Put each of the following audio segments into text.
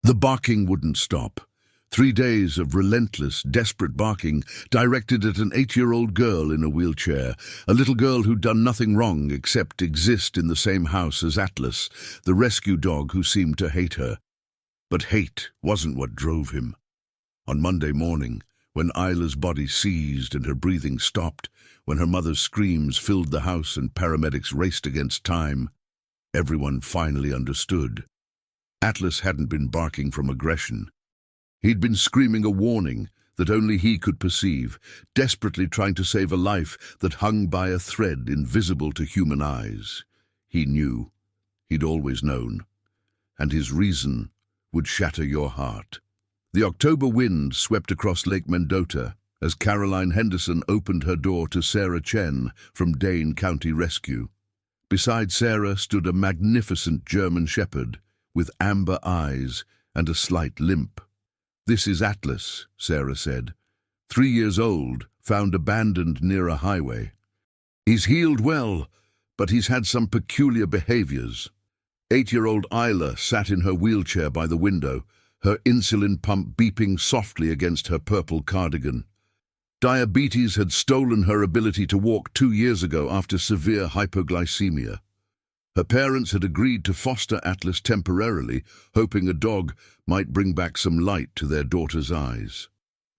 The barking wouldn't stop. 3 days of relentless, desperate barking directed at an 8-year-old girl in a wheelchair, a little girl who'd done nothing wrong except exist in the same house as Atlas, the rescue dog who seemed to hate her. But hate wasn't what drove him. On Monday morning, when Isla's body seized and her breathing stopped, when her mother's screams filled the house and paramedics raced against time, everyone finally understood. Atlas hadn't been barking from aggression. He'd been screaming a warning that only he could perceive, desperately trying to save a life that hung by a thread invisible to human eyes. He knew. He'd always known. And his reason would shatter your heart. The October wind swept across Lake Mendota as Caroline Henderson opened her door to Sarah Chen from Dane County Rescue. Beside Sarah stood a magnificent German shepherd with amber eyes and a slight limp. "This is Atlas," Sarah said. 3 years old, found abandoned near a highway. "He's healed well, but he's had some peculiar behaviors." 8-year-old Isla sat in her wheelchair by the window, her insulin pump beeping softly against her purple cardigan. Diabetes had stolen her ability to walk 2 years ago after severe hypoglycemia. Her parents had agreed to foster Atlas temporarily, hoping a dog might bring back some light to their daughter's eyes.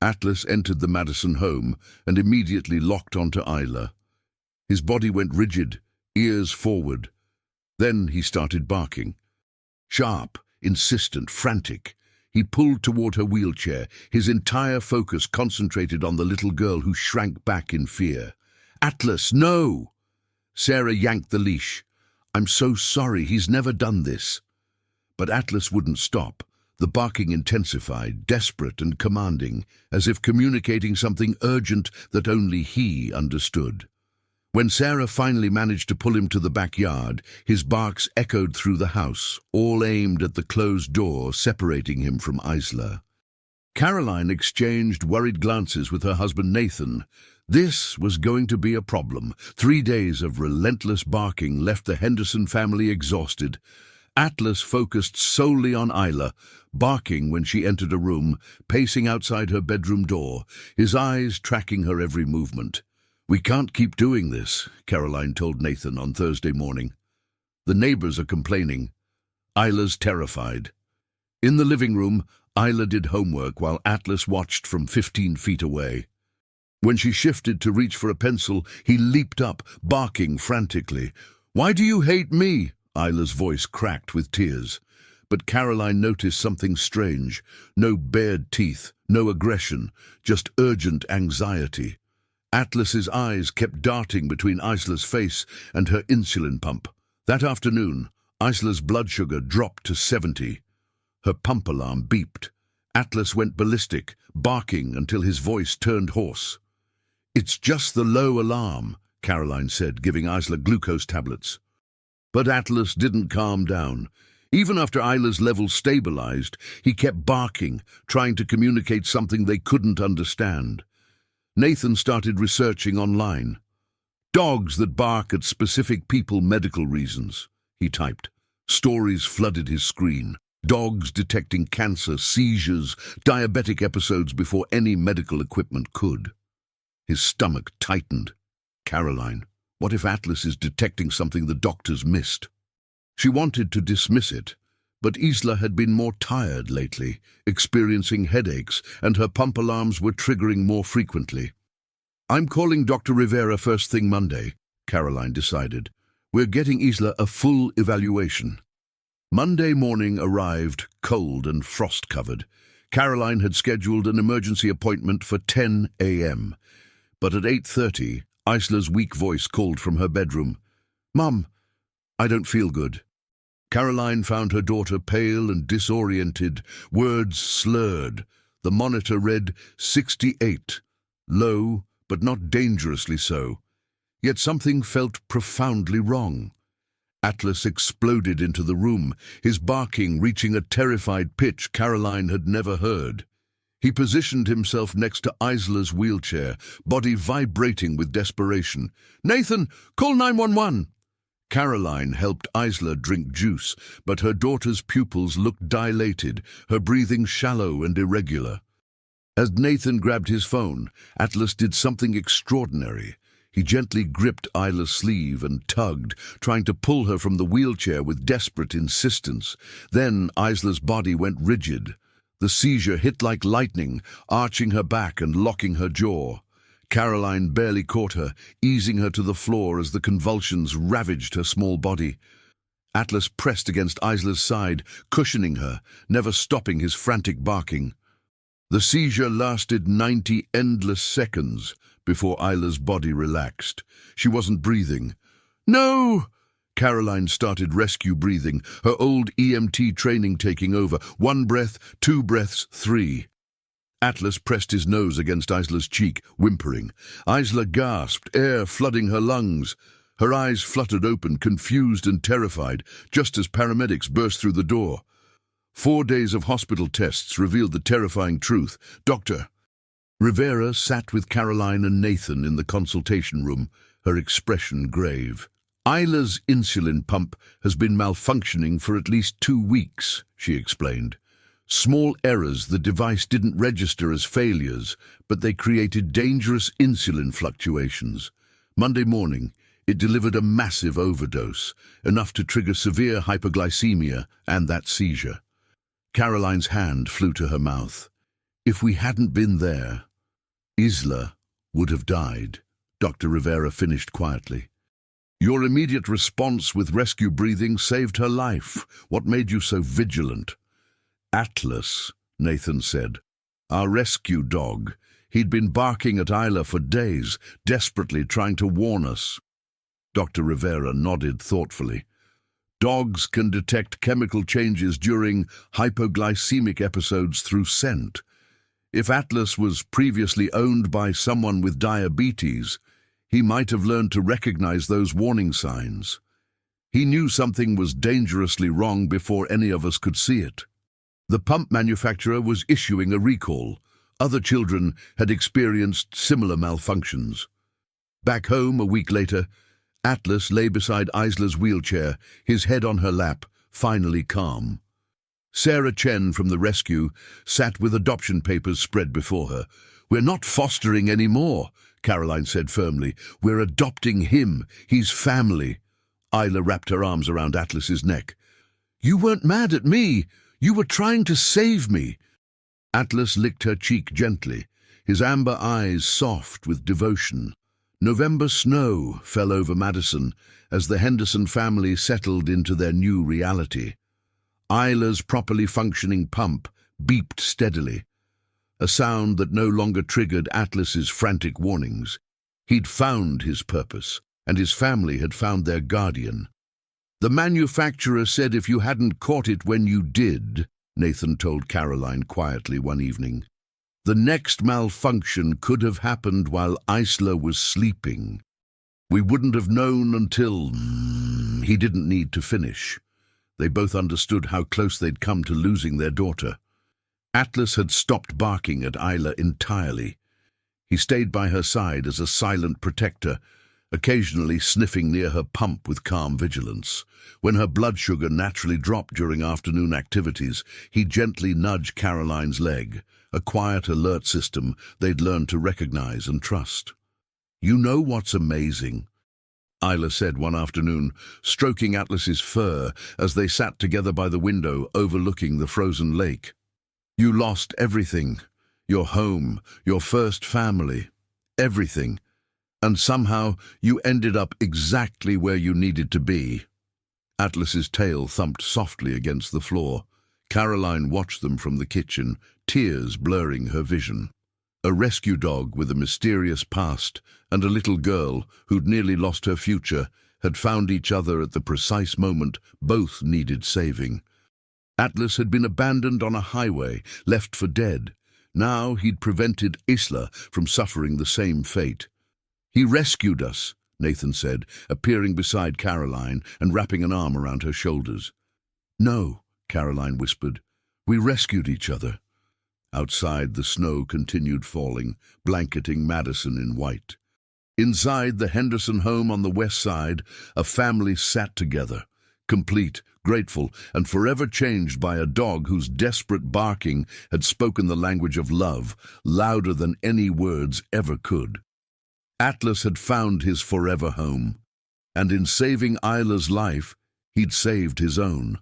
Atlas entered the Madison home and immediately locked onto Isla. His body went rigid, ears forward. Then he started barking. Sharp, insistent, frantic. He pulled toward her wheelchair, his entire focus concentrated on the little girl who shrank back in fear. "Atlas, no!" Sarah yanked the leash. "I'm so sorry, he's never done this." But Atlas wouldn't stop. The barking intensified, desperate and commanding, as if communicating something urgent that only he understood. When Sarah finally managed to pull him to the backyard, his barks echoed through the house, all aimed at the closed door separating him from Isla. Caroline exchanged worried glances with her husband Nathan. This was going to be a problem. 3 days of relentless barking left the Henderson family exhausted. Atlas focused solely on Isla, barking when she entered a room, pacing outside her bedroom door, his eyes tracking her every movement. "We can't keep doing this," Caroline told Nathan on Thursday morning. "The neighbors are complaining. Isla's terrified." In the living room, Isla did homework while Atlas watched from 15 feet away. When she shifted to reach for a pencil, he leaped up, barking frantically. "Why do you hate me?" Isla's voice cracked with tears. But Caroline noticed something strange. No bared teeth, no aggression, just urgent anxiety. Atlas's eyes kept darting between Isla's face and her insulin pump. That afternoon, Isla's blood sugar dropped to 70. Her pump alarm beeped. Atlas went ballistic, barking until his voice turned hoarse. "It's just the low alarm," Caroline said, giving Isla glucose tablets. But Atlas didn't calm down. Even after Isla's levels stabilized, he kept barking, trying to communicate something they couldn't understand. Nathan started researching online. "Dogs that bark at specific people, medical reasons," he typed. Stories flooded his screen. Dogs detecting cancer, seizures, diabetic episodes before any medical equipment could. His stomach tightened. Caroline, what if Atlas is detecting something the doctors missed? She wanted to dismiss it, but Isla had been more tired lately, experiencing headaches, and her pump alarms were triggering more frequently. "I'm calling Dr. Rivera first thing Monday," Caroline decided. "We're getting Isla a full evaluation." Monday morning arrived, cold and frost-covered. Caroline had scheduled an emergency appointment for 10 a.m. But at 8:30, Isla's weak voice called from her bedroom. "Mum, I don't feel good." Caroline found her daughter pale and disoriented, words slurred. The monitor read 68, low, but not dangerously so. Yet something felt profoundly wrong. Atlas exploded into the room, his barking reaching a terrified pitch Caroline had never heard. He positioned himself next to Isla's wheelchair, body vibrating with desperation. "Nathan, call 911!" Caroline helped Isla drink juice, but her daughter's pupils looked dilated, her breathing shallow and irregular. As Nathan grabbed his phone, Atlas did something extraordinary. He gently gripped Isla's sleeve and tugged, trying to pull her from the wheelchair with desperate insistence. Then Isla's body went rigid. The seizure hit like lightning, arching her back and locking her jaw. Caroline barely caught her, easing her to the floor as the convulsions ravaged her small body. Atlas pressed against Isla's side, cushioning her, never stopping his frantic barking. The seizure lasted 90 endless seconds before Isla's body relaxed. She wasn't breathing. "No!" Caroline started rescue breathing, her old EMT training taking over. 1 breath, 2 breaths, 3. Atlas pressed his nose against Isla's cheek, whimpering. Isla gasped, air flooding her lungs. Her eyes fluttered open, confused and terrified, just as paramedics burst through the door. 4 days of hospital tests revealed the terrifying truth. Dr. Rivera sat with Caroline and Nathan in the consultation room, her expression grave. Isla's insulin pump has been malfunctioning for at least 2 weeks, she explained. Small errors the device didn't register as failures, but they created dangerous insulin fluctuations. Monday morning, it delivered a massive overdose, enough to trigger severe hypoglycemia and that seizure. Caroline's hand flew to her mouth. If we hadn't been there, Isla would have died, Dr. Rivera finished quietly. Your immediate response with rescue breathing saved her life. What made you so vigilant? Atlas, Nathan said. Our rescue dog. He'd been barking at Isla for days, desperately trying to warn us. Dr. Rivera nodded thoughtfully. Dogs can detect chemical changes during hypoglycemic episodes through scent. If Atlas was previously owned by someone with diabetes, he might have learned to recognize those warning signs. He knew something was dangerously wrong before any of us could see it. The pump manufacturer was issuing a recall. Other children had experienced similar malfunctions. Back home, a week later, Atlas lay beside Isla's wheelchair, his head on her lap, finally calm. Sarah Chen from the rescue sat with adoption papers spread before her. We're not fostering anymore, Caroline said firmly. We're adopting him. He's family. Isla wrapped her arms around Atlas's neck. You weren't mad at me. You were trying to save me. Atlas licked her cheek gently, his amber eyes soft with devotion. November snow fell over Madison as the Henderson family settled into their new reality. Isla's properly functioning pump beeped steadily, a sound that no longer triggered Atlas's frantic warnings. He'd found his purpose, and his family had found their guardian. The manufacturer said if you hadn't caught it when you did, Nathan told Caroline quietly one evening, the next malfunction could have happened while Isla was sleeping. We wouldn't have known until... He didn't need to finish. They both understood how close they'd come to losing their daughter. Atlas had stopped barking at Isla entirely. He stayed by her side as a silent protector, occasionally sniffing near her pump with calm vigilance. When her blood sugar naturally dropped during afternoon activities, he gently nudged Caroline's leg, a quiet, alert system they'd learned to recognize and trust. You know what's amazing? Isla said one afternoon, stroking Atlas's fur as they sat together by the window overlooking the frozen lake. You lost everything, your home, your first family, everything. And somehow you ended up exactly where you needed to be. Atlas's tail thumped softly against the floor. Caroline watched them from the kitchen, tears blurring her vision. A rescue dog with a mysterious past and a little girl who'd nearly lost her future had found each other at the precise moment both needed saving. Atlas had been abandoned on a highway, left for dead. Now he'd prevented Isla from suffering the same fate. He rescued us, Nathan said, appearing beside Caroline and wrapping an arm around her shoulders. No, Caroline whispered. We rescued each other. Outside, the snow continued falling, blanketing Madison in white. Inside the Henderson home on the west side, a family sat together, complete, grateful, and forever changed by a dog whose desperate barking had spoken the language of love, louder than any words ever could. Atlas had found his forever home, and in saving Isla's life, he'd saved his own.